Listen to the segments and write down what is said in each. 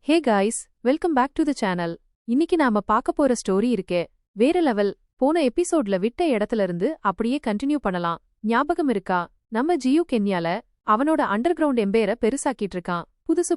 Hey guys, welcome back to the channel. இன்னைக்கு நாம பார்க்க போற ஸ்டோரி இருக்கே வேற லெவல். போன எபிசோட்ல விட்ட இடத்துல இருந்து அப்படியே கண்டினியூ பண்ணலாம். ஞாபகம் இருக்கா? நம்ம ஜியூ கென்யால அவனோட அண்டர் கிரவுண்ட் எம்பையரை பெருசாக்கிட்டு இருக்கான்.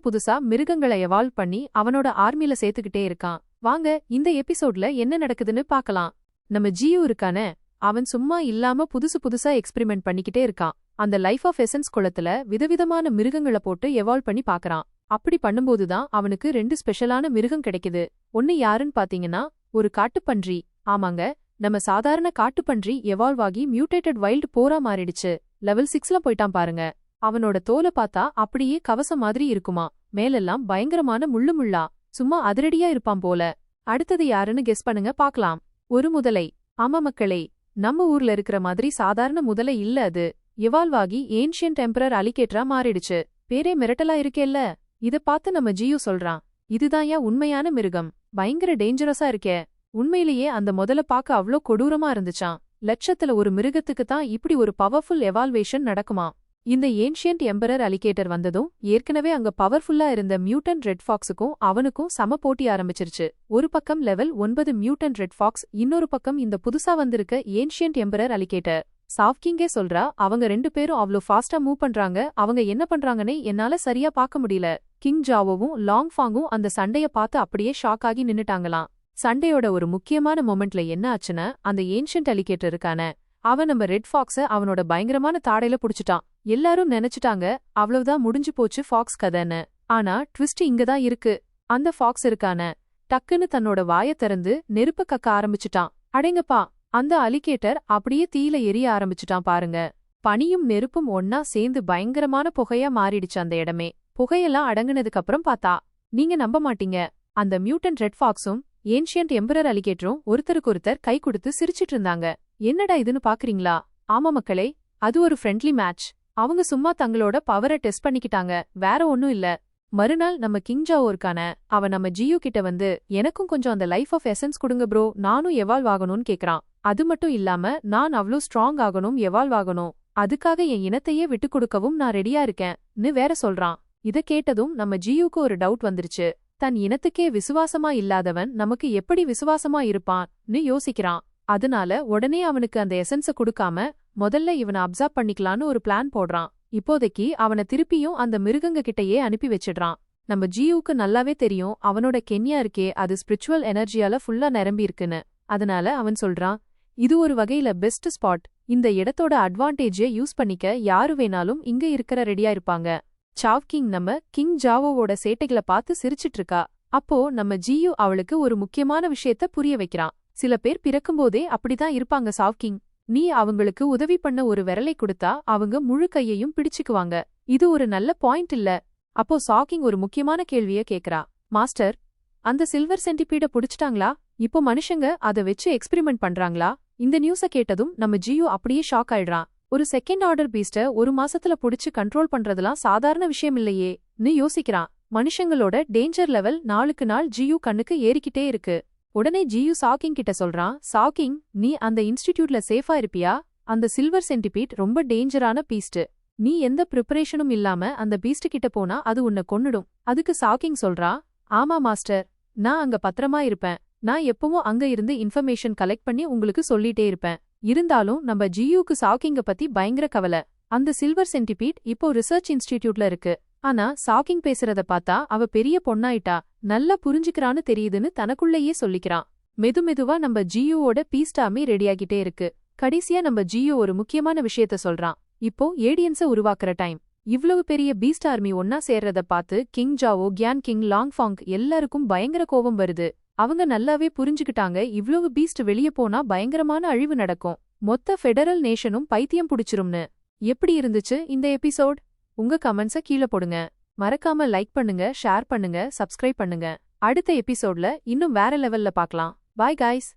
புதுசா மிருகங்களை எவால்வ் பண்ணி அவனோட ஆர்மில சேர்த்துக்கிட்டே இருக்கான். வாங்க இந்த எபிசோட்ல என்ன நடக்குதுன்னு பார்க்கலாம். நம்ம ஜியூ இருக்கானே, அவன் சும்மா இல்லாம புதுசா எக்ஸ்பெரிமெண்ட் பண்ணிக்கிட்டே இருக்கான். அந்த லைஃப் ஆஃப் எசன்ஸ் குளத்துல விதவிதமான மிருகங்களை போட்டு எவால்வ் பண்ணி பார்க்கறான். அப்படி பண்ணும்போதுதான் அவனுக்கு 2 ஸ்பெஷலான மிருகம் கிடைக்குது. ஒன்னு யாருன்னு பாத்தீங்கன்னா ஒரு காட்டுப்பன்றி. ஆமாங்க, நம்ம சாதாரண காட்டுப்பன்றி எவால்வ் ஆகி மியூட்டேட்டட் வைல்ட் போரா மாறிடுச்சு. லெவல் 6ல போயிட்டான் பாருங்க. அவனோட தோலை பார்த்தா அப்படியே கவசம் மாதிரி இருக்குமா, மேலெல்லாம் பயங்கரமான முள்ளுமுள்ளா. சும்மா அதிரடியா இருப்பான் போல. அடுத்தது யாருன்னு கெஸ் பண்ணுங்க பாக்கலாம். ஒரு முதலை. ஆமா மக்களே, நம்ம ஊர்ல இருக்கிற மாதிரி சாதாரண முதலை இல்ல அது. எவால்வ் ஆகி ஏன்ஷியன்ட் எம்பரர் அலிகேட்டரா மாறிடுச்சு. பேரே மிரட்டலா இருக்கேல்ல. இத பார்த்து நம்ம ஜியூ சொல்றான், இதுதான்யா உண்மையான மிருகம். பயங்கர டேஞ்சரஸா இருக்கே. உண்மையிலேயே அந்த முதல்ல பார்க்க அவ்ளோ கொடூரமா இருந்துச்சான். லட்சத்துல ஒரு மிருகத்துக்கு தான் இப்படி ஒரு பவர்ஃபுல் எவால்வேஷன் நடக்குமா? இந்த ஏன்ஷியன்ட் எம்பரர் அலிகேட்டர் வந்ததும் ஏற்கனவே அங்க பவர்ஃபுல்லா இருந்த மியூட்டன்ட் ரெட் ஃபாக்ஸுக்கும் அவனுக்கும் சம போட்டி ஆரம்பிச்சிருச்சு. ஒரு பக்கம் லெவல் 9 மியூட்டன்ட் ரெட் ஃபாக்ஸ், இன்னொரு பக்கம் இந்த புதுசா வந்திருக்க ஏன்ஷியன்ட் எம்பரர் அலிகேட்டர். சாவ்கிங்கே சொல்றா, அவங்க 2 பேரும் அவ்ளோ ஃபாஸ்டா மூவ் பண்றாங்க, அவங்க என்ன பண்றாங்கன்னே என்னால சரியா பார்க்க முடியல. கிங் ஜாவோவும் லாங் ஃபாங்கும் அந்த சண்டைய பார்த்து அப்படியே ஷாக் ஆகி நின்னுட்டாங்களாம். சண்டையோட ஒரு முக்கியமான மொமெண்ட்ல என்ன ஆச்சுன்னா, அந்த ஏன்ஷியன்ட் அலிகேட்டர் இருக்கானே, அவன் நம்ம ரெட் ஃபாக்ஸ அவனோட பயங்கரமான தாடையில புடிச்சிட்டான். எல்லாரும் நினைச்சிட்டாங்க அவ்வளவுதான், முடிஞ்சு போச்சு ஃபாக்ஸ் கதைன்னு. ஆனா ட்விஸ்ட் இங்கதான் இருக்கு. அந்த ஃபாக்ஸ் இருக்கானே, டக்குன்னு தன்னோட வாய திறந்து நெருப்ப கக்க ஆரம்பிச்சுட்டான். அடேங்கப்பா, அந்த அலிகேட்டர் அப்படியே தீயில எரிய ஆரம்பிச்சுட்டான் பாருங்க. பனியும் நெருப்பும் ஒன்னா சேர்ந்து பயங்கரமான புகையா மாறிடுச்சு அந்த இடமே. புகையெல்லாம் அடங்குனதுக்கு அப்புறம் பார்த்தா நீங்க நம்ப மாட்டீங்க, அந்த மியூட்டன்ட் ரெட் ஃபாக்ஸும் ஏன்ஷியன்ட் எம்பரர் அலிகேட்டரும் ஒருத்தருக்கொருத்தர் கை கொடுத்து சிரிச்சிட்டு இருந்தாங்க. என்னடா இதுன்னு பாக்குறீங்களா? ஆமா மக்களே, அது ஒரு ஃப்ரெண்ட்லி மேட்ச். அவங்க சும்மா தங்களோட பவரை டெஸ்ட் பண்ணிக்கிட்டாங்க, வேற ஒன்னும் இல்ல. மறுநாள் நம்ம கிங் ஜாவோ இருக்கான, அவன் நம்ம ஜியூ கிட்ட வந்து எனக்கும் கொஞ்சம் அந்த லைஃப் ஆஃப் எசன்ஸ் கொடுங்க ப்ரோ, நானும் எவால்வ் ஆகணும்னு கேக்குறான். அது மட்டும் இல்லாம நான் அவ்ளோ ஸ்ட்ராங் ஆகணும், எவால்வ் ஆகணும், அதுக்காக என் இனத்தையே விட்டு கொடுக்கவும் நான் ரெடியா இருக்கேன்னு வேற சொல்றான். இத கேட்டதும் நம்ம ஜியூக்கு ஒரு டவுட் வந்துருச்சு. தன் இனத்துக்கே விசுவாசமா இல்லாதவன் நமக்கு எப்படி விசுவாசமா இருப்பான்னு யோசிக்கிறான். அதனால உடனே அவனுக்கு அந்த எசன்ஸ கொடுக்காம முதல்ல இவனை அப்சர்வ் பண்ணிக்கலான்னு ஒரு பிளான் போடுறான். இப்போதைக்கு அவனை திருப்பியும் அந்த மிருகங்க கிட்டயே அனுப்பி வச்சிடுறான். நம்ம ஜியூக்கு நல்லாவே தெரியும் அவனோட கென்யா இருக்கே, அது ஸ்பிரிச்சுவல் எனர்ஜியால ஃபுல்லா நிரம்பி இருக்குன்னு. அதனால அவன் சொல்றான், இது ஒரு வகையில பெஸ்ட் ஸ்பாட். இந்த இடத்தோட அட்வான்டேஜை யூஸ் பண்ணிக்க யாரு வேணாலும் இங்க இருக்கிற ரெடியா இருப்பாங்க. சாவ்கிங் நம்ம கிங் ஜாவோவோட சேட்டைகளை பார்த்து சிரிச்சிட்டு இருக்கா. அப்போ நம்ம ஜியூ அவளுக்கு ஒரு முக்கியமான விஷயத்த புரிய வைக்கிறான். சில பேர் பிறக்கும்போதே அப்படிதான் இருப்பாங்க சாவ்கிங். நீ அவங்களுக்கு உதவி பண்ண ஒரு விரலை கொடுத்தா அவங்க முழு கையையும் பிடிச்சுக்குவாங்க. இது ஒரு நல்ல பாயிண்ட் இல்ல? அப்போ சாவ்கிங் ஒரு முக்கியமான கேள்விய கேக்குறா. மாஸ்டர், அந்த சில்வர் சென்டிபீட புடிச்சிட்டாங்களா? இப்போ மனுஷங்க அதை வச்சு எக்ஸ்பெரிமெண்ட் பண்றாங்களா? இந்த நியூஸ கேட்டதும் நம்ம ஜியூ அப்படியே ஷாக் ஆயிடுறான். ஒரு செகண்ட் ஆர்டர் பீஸ்ட ஒரு மாசத்துல புடிச்சு கண்ட்ரோல் பண்றதெல்லாம் சாதாரண விஷயம் இல்லையேன்னு யோசிக்கிறான். மனுஷங்களோட டேஞ்சர் லெவல் நாளுக்கு நாள் ஜியூ கண்ணுக்கு ஏறிக்கிட்டே இருக்கு. உடனே ஜியூ சாவ்கிங் கிட்ட சொல்றான், சாவ்கிங், நீ அந்த இன்ஸ்டிடியூட்ல சேஃபா இருப்பியா? அந்த சில்வர் சென்டிபீட் ரொம்ப டேஞ்சரான பீஸ்ட். நீ எந்த ப்ரிப்பரேஷனும் இல்லாம அந்த பீஸ்ட் கிட்ட போனா அது உன்னை கொன்னுடும். அதுக்கு சாவ்கிங் சொல்றா, ஆமா மாஸ்டர், நான் அங்க பத்திரமா இருப்பேன். நான் எப்பவும் அங்க இருந்து இன்ஃபர்மேஷன் கலெக்ட் பண்ணி உங்களுக்கு சொல்லிட்டே இருப்பேன். இருந்தாலும் நம்ம ஜியூக்கு சாவ்கிங்க பத்தி பயங்கர கவலை. அந்த சில்வர் சென்டிபீட் இப்போ ரிசர்ச் இன்ஸ்டிடியூட்ல இருக்கு. ஆனா சாவ்கிங் பேசுறத பார்த்தா அவ பெரிய பொண்ணாயிட்டா, நல்லா புரிஞ்சுக்கிறான்னு தெரியுதுன்னு தனக்குள்ளேயே சொல்லிக்கிறான். மெதுவா நம்ம ஜியூவோட பீஸ்டாமே ரெடியாகிட்டே இருக்கு. கடைசியா நம்ம ஜியூ ஒரு முக்கியமான விஷயத்த சொல்றான். இப்போ ஏடியன்ஸ உருவாக்குற டைம். இவ்வளவு பெரிய பீஸ்ட் ஆர்மி ஒன்னா சேர்றத பார்த்து King Zhao, Qian King, Long Fang எல்லாருக்கும் பயங்கர கோபம் வருது. அவங்க நல்லாவே புரிஞ்சுக்கிட்டாங்க இவ்வளவு பீஸ்ட் வெளியே போனா பயங்கரமான அழிவு நடக்கும், மொத்த ஃபெடரல் நேஷனும் பைத்தியம் புடிச்சிரும்னு. எப்படி இருந்துச்சு இந்த எபிசோட்? உங்க கமெண்ட்ஸ கீழே போடுங்க. மறக்காம லைக் பண்ணுங்க, ஷேர் பண்ணுங்க, சப்ஸ்கிரைப் பண்ணுங்க. அடுத்த எபிசோட்ல இன்னும் வேற லெவல்ல பார்க்கலாம். Bye guys.